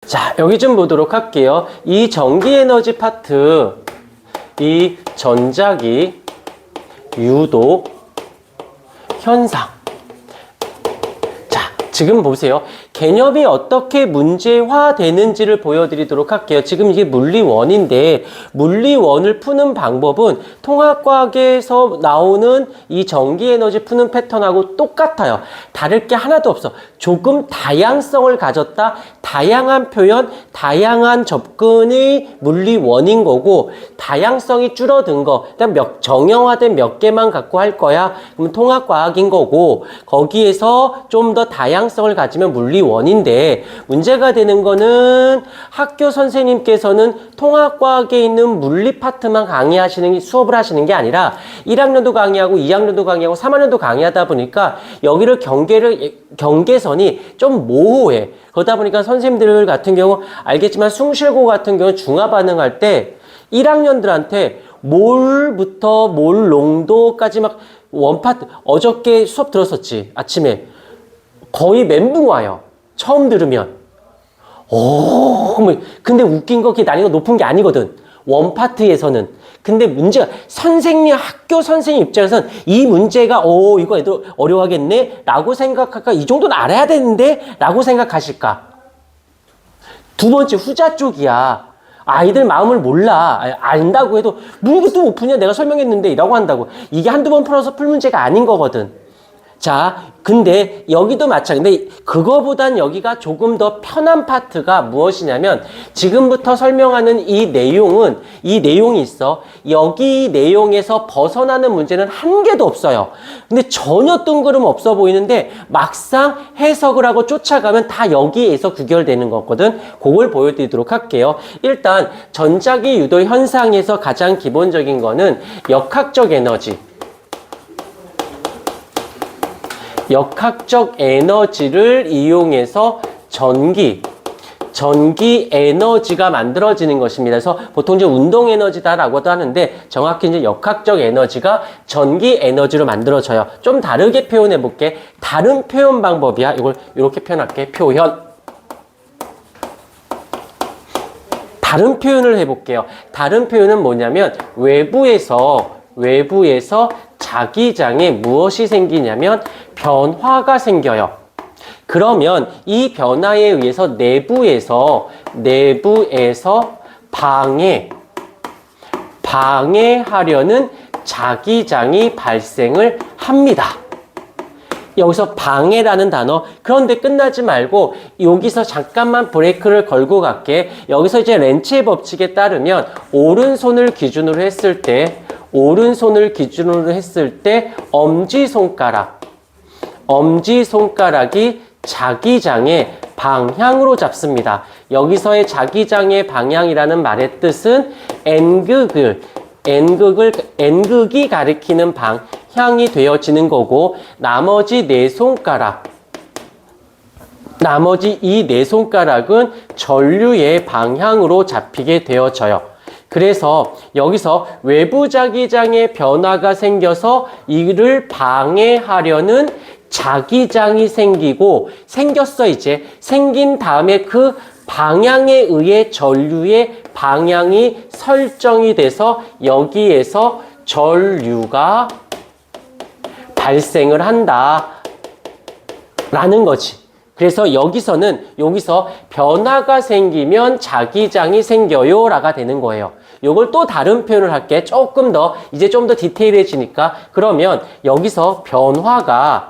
자, 여기 좀 보도록 할게요. 이 전기에너지 파트, 이 전자기 유도 현상. 자, 지금 보세요. 개념이 어떻게 문제화되는지를 보여드리도록 할게요. 지금 이게 물리원인데 물리원을 푸는 방법은 통합과학에서 나오는 이 전기에너지 푸는 패턴하고 똑같아요. 다를 게 하나도 없어. 조금 다양성을 가졌다. 다양한 표현, 다양한 접근의 물리원인 거고 다양성이 줄어든 거, 일단 정형화된 몇 개만 갖고 할 거야. 그럼 통합과학인 거고 거기에서 좀 더 다양성을 가지면 물리원인데 문제가 되는 거는 학교 선생님께서는 통합과학에 있는 물리 파트만 강의하시는 수업을 하시는 게 아니라 1학년도 강의하고 2학년도 강의하고 3학년도 강의하다 보니까 여기를 경계선이 좀 모호해. 그러다 보니까 선생님들 같은 경우 알겠지만 숭실고 같은 경우 중화 반응할 때 1학년들한테 몰부터 몰 농도까지 막 원파트 어저께 수업 들었었지 아침에 거의 멘붕 와요. 처음 들으면. 근데 웃긴 거 그게 난이도가 높은 게 아니거든. 원파트에서는. 근데 문제가 학교 선생님 입장에서는 이 문제가 이거 애들 어려워하겠네? 라고 생각할까? 이 정도는 알아야 되는데? 라고 생각하실까? 두 번째 후자 쪽이야. 아이들 마음을 몰라. 안다고 해도 이것도 못 푸냐? 내가 설명했는데 라고 한다고. 이게 한두 번 풀어서 풀 문제가 아닌 거거든. 자, 근데 여기도 마찬가지. 근데 그거보단 여기가 조금 더 편한 파트가 무엇이냐면 지금부터 설명하는 이 내용이 있어. 여기 내용에서 벗어나는 문제는 한 개도 없어요. 근데 전혀 뜬구름 없어 보이는데 막상 해석을 하고 쫓아가면 다 여기에서 구결되는 거거든. 그걸 보여드리도록 할게요. 일단 전자기 유도 현상에서 가장 기본적인 거는 역학적 에너지를 이용해서 전기 에너지가 만들어지는 것입니다. 그래서 보통 이제 운동 에너지다라고도 하는데 정확히 이제 역학적 에너지가 전기 에너지로 만들어져요. 좀 다르게 표현해 볼게. 다른 표현 방법이야. 이걸 이렇게 표현할게. 다른 표현을 해볼게요. 다른 표현은 뭐냐면 외부에서 자기장에 무엇이 생기냐면 변화가 생겨요. 그러면 이 변화에 의해서 내부에서 방해하려는 자기장이 발생을 합니다. 여기서 방해라는 단어. 그런데 끝나지 말고 여기서 잠깐만 브레이크를 걸고 갈게. 여기서 이제 렌츠의 법칙에 따르면 오른손을 기준으로 했을 때 엄지손가락이 자기장의 방향으로 잡습니다. 여기서의 자기장의 방향이라는 말의 뜻은 N극이 가리키는 방향이 되어지는 거고 나머지 이 네 손가락은 전류의 방향으로 잡히게 되어져요. 그래서 여기서 외부 자기장의 변화가 생겨서 이를 방해하려는 자기장이 생겼어 이제. 생긴 다음에 그 방향에 의해 전류의 방향이 설정이 돼서 여기에서 전류가 발생을 한다라는 거지. 그래서 여기서 변화가 생기면 자기장이 생겨요 라가 되는 거예요. 요걸 또 다른 표현을 할게. 이제 좀 더 디테일해지니까. 그러면 여기서 변화가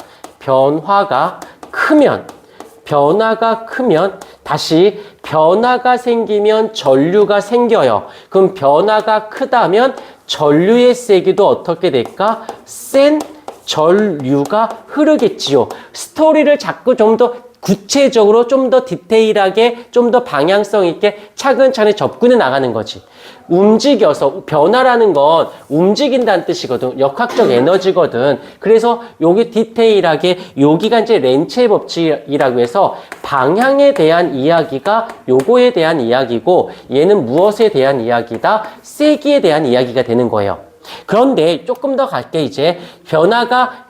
크면 다시 변화가 생기면 전류가 생겨요. 그럼 변화가 크다면 전류의 세기도 어떻게 될까? 센 전류가 흐르겠지요. 스토리를 자꾸 좀 더 구체적으로 좀 더 디테일하게 좀 더 방향성 있게 차근차근 접근해 나가는 거지. 움직여서 변화라는 건 움직인다는 뜻이거든. 역학적 에너지거든. 그래서 여기 디테일하게 여기가 이제 렌츠의 법칙이라고 해서 방향에 대한 이야기가 요거에 대한 이야기고 얘는 무엇에 대한 이야기다? 세기에 대한 이야기가 되는 거예요. 그런데 조금 더 갈게. 이제 변화가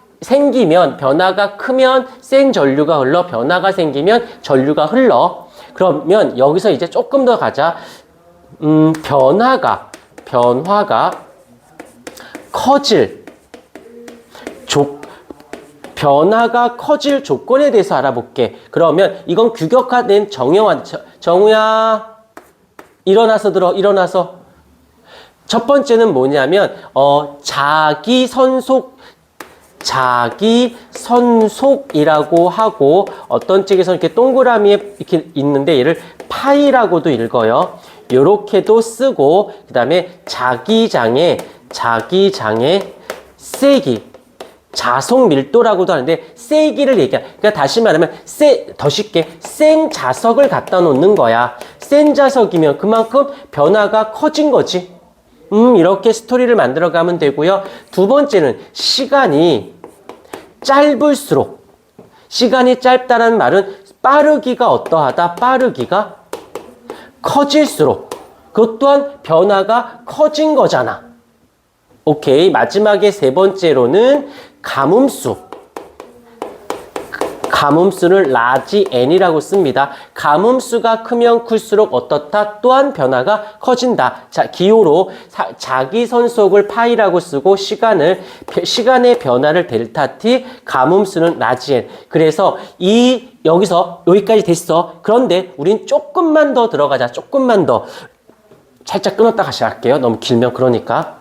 크면 센 전류가 흘러. 변화가 생기면 전류가 흘러. 그러면 여기서 이제 조금 더 가자. 변화가 변화가 커질 조건에 대해서 알아볼게. 그러면 이건 규격화된 정우야, 일어나서 들어, 일어나서. 첫 번째는 뭐냐면, 자기선속이라고 하고, 어떤 책에서 이렇게 동그라미에 이렇게 있는데, 얘를 파이라고도 읽어요. 요렇게도 쓰고, 그 다음에 자기장의 세기, 자속 밀도라고도 하는데, 세기를 그러니까 다시 말하면, 더 쉽게, 센 자석을 갖다 놓는 거야. 센 자석이면 그만큼 변화가 커진 거지. 이렇게 스토리를 만들어 가면 되고요. 두 번째는 시간이 짧다는 말은 빠르기가 어떠하다? 빠르기가 커질수록 그것 또한 변화가 커진 거잖아. 오케이. 마지막에 세 번째로는 가뭄수를 라지 n이라고 씁니다. 가뭄수가 크면 클수록 어떻다? 또한 변화가 커진다. 자, 기호로 자기선속을 파이라고 쓰고 시간의 변화를 델타 t, 가뭄수는 라지 n. 그래서 여기서 여기까지 됐어. 그런데 우린 조금만 더 들어가자. 조금만 더. 살짝 끊었다 다시 할게요. 너무 길면 그러니까.